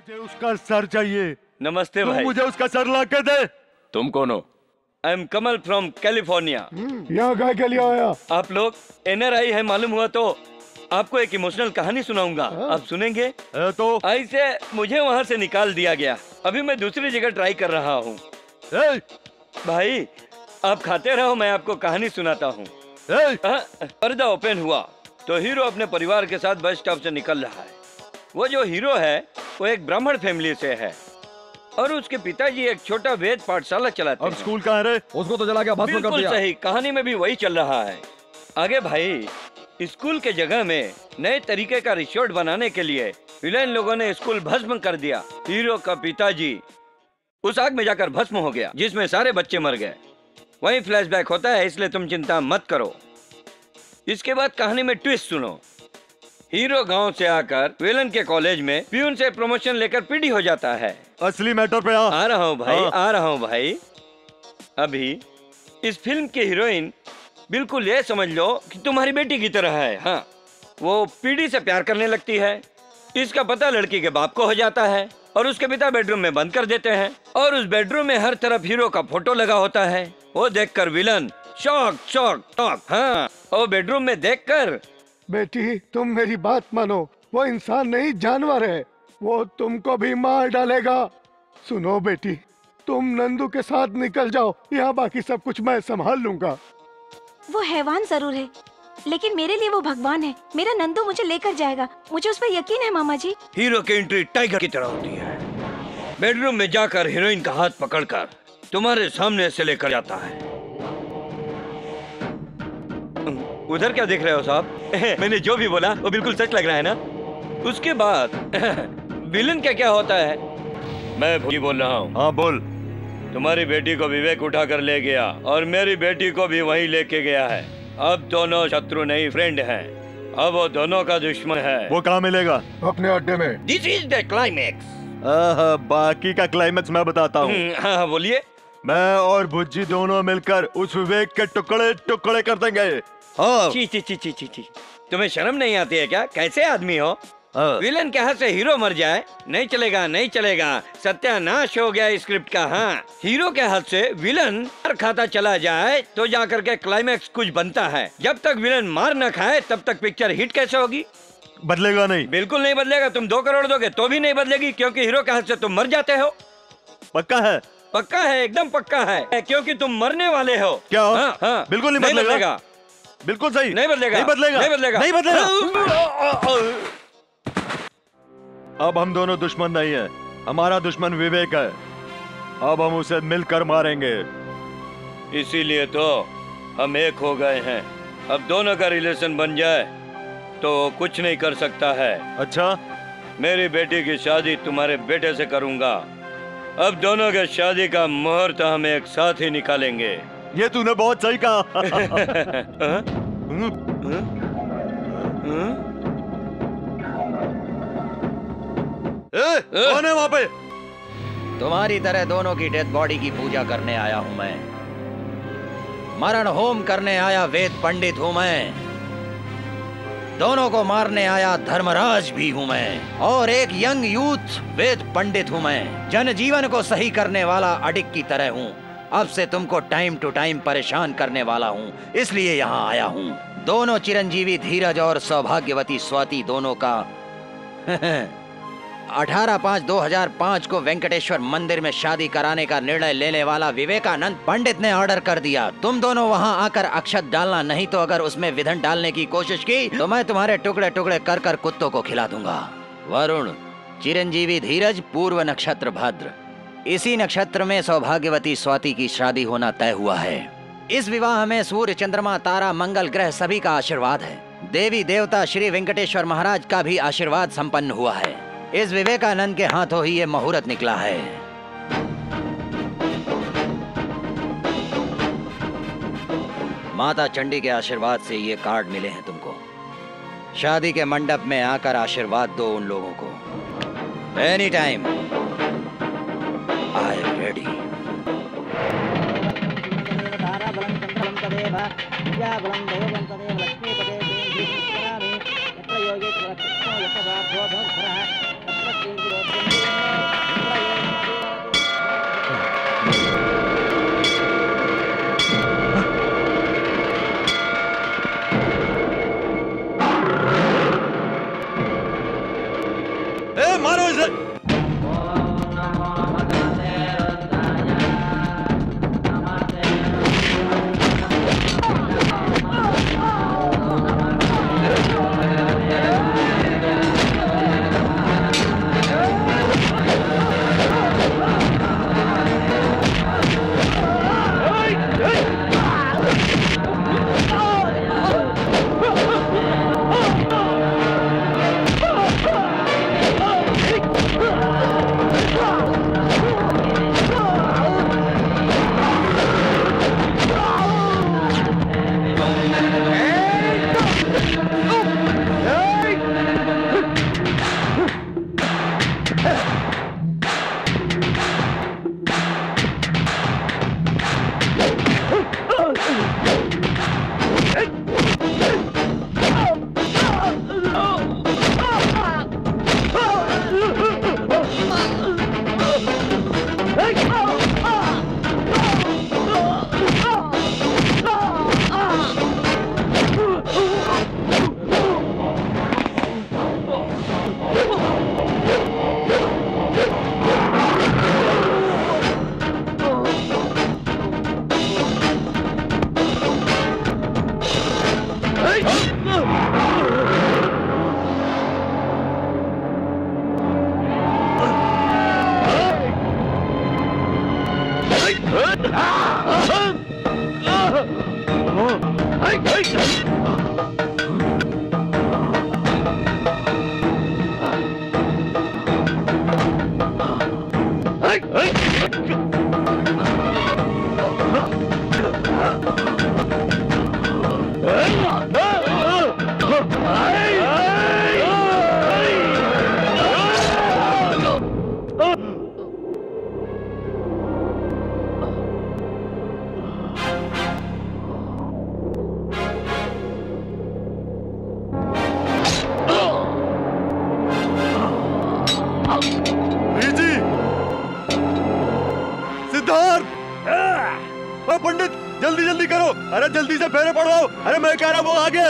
मुझे उसका सर चाहिए। नमस्ते भाई। मुझे उसका सर ला के दे। तुम कौन हो? I am Kamal from California. यहाँ काय के लिए आया? आप लोग NRI है मालूम हुआ तो आपको एक इमोशनल कहानी सुनाऊंगा। आप सुनेंगे? तो ऐसे मुझे वहाँ से निकाल दिया गया। अभी मैं दूसरी जगह ट्राई कर रहा हूँ। भाई आप खाते रहो, मैं आपको कहानी सुनाता हूँ। पर्दा ओपन हुआ तो हीरो अपने परिवार के साथ बस स्टॉप से निकल रहा है। वो जो हीरो है वो एक ब्राह्मण फैमिली से है और उसके पिताजी एक छोटा वेद पाठशाला चलाते हैं। अब स्कूल कहाँ है? उसको तो जला के भस्म कर दिया। बिल्कुल सही, कहानी में भी वही चल रहा है। आगे भाई, स्कूल के जगह में नए तरीके का रिसोर्ट बनाने के लिए विलेन लोगों ने स्कूल भस्म कर दिया। हीरो का पिताजी उस आग में जाकर भस्म हो गया जिसमें सारे बच्चे मर गए। वही फ्लैशबैक होता है, इसलिए तुम चिंता मत करो। इसके बाद कहानी में ट्विस्ट सुनो। हीरो गांव से आकर विलन के कॉलेज में प्यून से प्रमोशन लेकर पीडी हो जाता है। असली मैटर पे आ रहा हूँ भाई, आ रहा हूँ भाई। अभी इस फिल्म की हीरोइन बिल्कुल ये समझ लो कि तुम्हारी बेटी की तरह है। हाँ, वो पीडी से प्यार करने लगती है। इसका पता लड़की के बाप को हो जाता है और उसके पिता बेडरूम में बंद कर देते हैं और उस बेडरूम में हर तरफ हीरो का फोटो लगा होता है। वो देखकर विलन शॉक शॉक शॉक। हाँ, वो बेडरूम में देखकर, बेटी तुम मेरी बात मानो, वो इंसान नहीं जानवर है, वो तुमको भी मार डालेगा। सुनो बेटी, तुम नंदू के साथ निकल जाओ, यहाँ बाकी सब कुछ मैं संभाल लूंगा। वो हैवान जरूर है लेकिन मेरे लिए वो भगवान है। मेरा नंदू मुझे लेकर जाएगा, मुझे उस पर यकीन है मामा जी। हीरो की एंट्री टाइगर की तरह होती है। बेडरूम में जाकर हीरोइन का हाथ पकड़कर तुम्हारे सामने से लेकर जाता है। उधर क्या देख रहे हो साहब? मैंने जो भी बोला वो बिल्कुल सच लग रहा है ना? उसके बाद विलन क्या होता है? मैं भूली बोल रहा हूँ। हाँ बोल। तुम्हारी बेटी को विवेक उठा कर ले गया और मेरी बेटी को भी वहीं लेके गया है। अब दोनों शत्रु नहीं फ्रेंड हैं। अब वो दोनों का दुश्मन है। वो कहाँ मिलेगा? अपने अड्डे में। This is the climax. बाकी का क्लाइमेक्स मैं बताता हूँ। हाँ बोलिए। मैं और भुज्जी दोनों मिलकर उस विवेक के टुकड़े टुकड़े कर देंगे। ची ची ची ची ची ची। तुम्हें शर्म नहीं आती है क्या? कैसे आदमी हो? विलन के हाथ से हीरो मर जाए? नहीं चलेगा, नहीं चलेगा। सत्यानाश हो गया स्क्रिप्ट का। हाँ, हीरो के हाथ से विलन मार खाता चला जाए तो जाकर के क्लाइमेक्स कुछ बनता है। जब तक विलन मार न खाए तब तक पिक्चर हिट कैसे होगी? बदलेगा नहीं। बिल्कुल नहीं बदलेगा। तुम 2 करोड़ दोगे तो भी नहीं बदलेगी क्योंकि हीरो के हाथ से तुम मर जाते हो। पक्का है? पक्का है, एकदम पक्का है, क्योंकि तुम मरने वाले हो। क्या? हाँ, हाँ, बिल्कुल नहीं बदलेगा। बिल्कुल सही। नहीं बदलेगा, नहीं बदलेगा, नहीं बदलेगा, नहीं बदलेगा। अब हम दोनों दुश्मन नहीं है, हमारा दुश्मन विवेक है। अब हम उसे मिलकर मारेंगे। इसीलिए तो हम एक हो गए हैं। अब दोनों का रिलेशन बन जाए तो कुछ नहीं कर सकता है। अच्छा? मेरी बेटी की शादी तुम्हारे बेटे से करूंगा। अब दोनों के शादी का मुहूर्त हम एक साथ ही निकालेंगे। ये तूने बहुत सही कहा। कौन है वहाँ पे? तुम्हारी तरह दोनों की डेड बॉडी की पूजा करने आया हूं मैं। मरण होम करने आया वेद पंडित हूं मैं। दोनों को मारने आया धर्मराज भी हूं मैं और एक यंग यूथ वेद पंडित हूं मैं। जनजीवन को सही करने वाला अडिक की तरह हूं। अब से तुमको टाइम टू टाइम परेशान करने वाला हूं, इसलिए यहाँ आया हूं। दोनों चिरंजीवी धीरज और सौभाग्यवती स्वाति दोनों का 18/5/2005 को वेंकटेश्वर मंदिर में शादी कराने का निर्णय लेने वाला विवेकानंद पंडित ने ऑर्डर कर दिया। तुम दोनों वहां आकर अक्षत डालना, नहीं तो अगर उसमें विधन डालने की कोशिश की तो मैं तुम्हारे टुकड़े टुकड़े कर कर कुत्तों को खिला दूंगा। वरुण, चिरंजीवी धीरज, पूर्व नक्षत्र भद्र। इसी नक्षत्र में सौभाग्यवती स्वाति की शादी होना तय हुआ है। इस विवाह में सूर्य, चंद्रमा, तारा, मंगल ग्रह सभी का आशीर्वाद है। देवी देवता श्री वेंकटेश्वर महाराज का भी आशीर्वाद संपन्न हुआ है। इस विवेकानंद के हाथों ही ये मुहूर्त निकला है। माता चंडी के आशीर्वाद से ये कार्ड मिले हैं तुमको। शादी के मंडप में आकर आशीर्वाद दो उन लोगों को। Any time I am ready. Yogeshwar मारो इसे। पंडित जल्दी जल्दी करो, अरे जल्दी से फेरे पड़वाओ। अरे मैं कह रहा हूँ वो आ गया।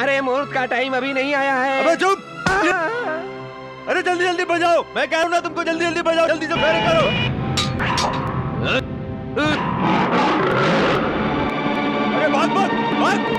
अरे मुहूर्त का टाइम अभी नहीं आया है। अबे चुप। अरे जल्दी जल्दी बजाओ, मैं कह रहा हूँ ना तुमको जल्दी जल्दी बजाओ, जल्दी से फेरे करो। अरे भाग भाग भाग।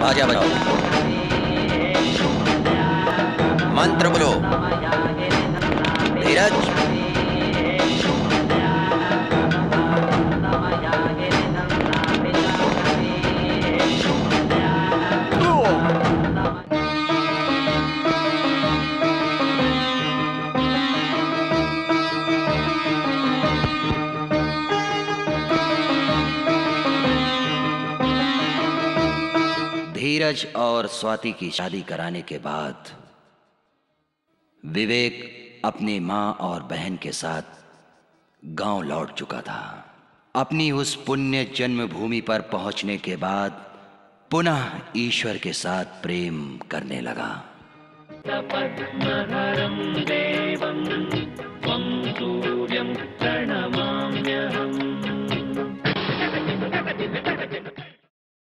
बाजा बजाओ, मंत्र बोलो। धीरज, धीरज और स्वाति की शादी कराने के बाद विवेक अपनी मां और बहन के साथ गांव लौट चुका था। अपनी उस पुण्य जन्मभूमि पर पहुंचने के बाद पुनः ईश्वर के साथ प्रेम करने लगा। पद्मधरं देवं त्वं